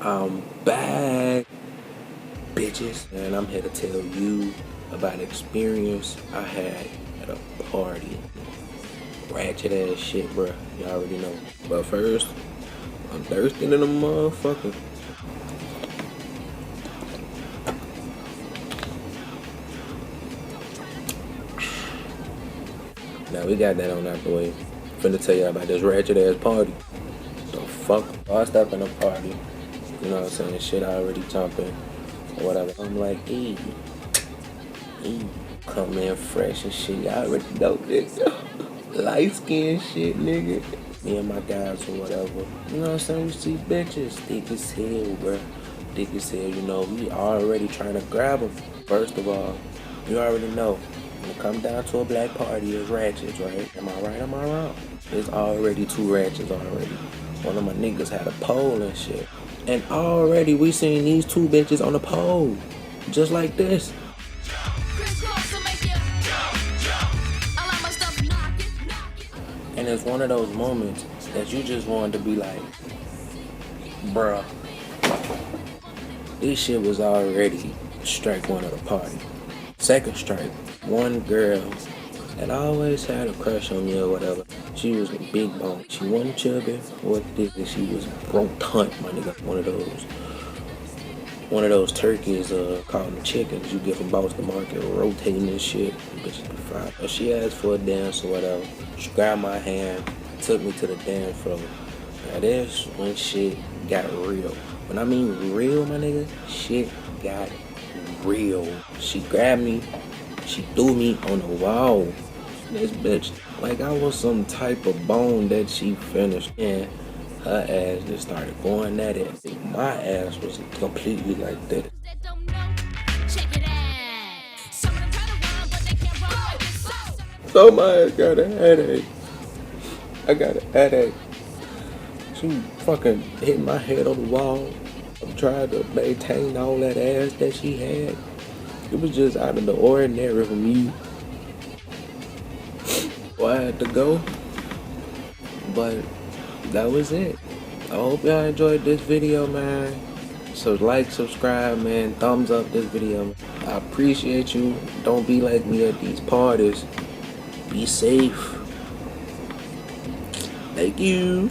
I'm back, bitches, and I'm here to tell you about an experience I had at a party. Ratchet ass shit, bruh. You already know. But first, I'm thirsty than a motherfucker. Now we got that on out the way. Finna tell you about this ratchet ass party. The fuck? I stepped in a party. You know what I'm saying? Shit already jumping or whatever. I'm like, hey, come in fresh and shit. Y'all already know this. Light skin shit, nigga. Me and my guys or whatever. You know what I'm saying? We see bitches thick as hell, bruh. Thick as hell, you know. We already trying to grab them. First of all, you already know. When it come down to a black party, it's ratchets, right? Am I right? Am I wrong? There's already two ratchets already. One of my niggas had a pole and shit. And already we seen these two bitches on the pole. Just like this. And it's one of those moments that you just wanted to be like, bruh, this shit was already strike one of the party. Second strike, one girl, and I always had a crush on me or whatever. She was a big bone. She wasn't chubby. What did she was rotund, my nigga. One of those turkeys called the chickens you get from Boston Market, rotating this shit. Bitches be fried. But she asked for a dance or whatever. She grabbed my hand, took me to the dance floor. Now this when shit got real. When I mean real, my nigga, shit got real. She grabbed me, she threw me on the wall. This bitch, like I was some type of bone that she finished. And her ass just started going at it. My ass was completely like this. So my ass got a headache. I got a headache. She fucking hit my head on the wall. I'm trying to maintain all that ass that she had. It was just out of the ordinary for me. Well, I had to go. But that was it. I hope y'all enjoyed this video, man. So like, subscribe, man. Thumbs up this video. I appreciate you. Don't be like me at these parties. Be safe. Thank you.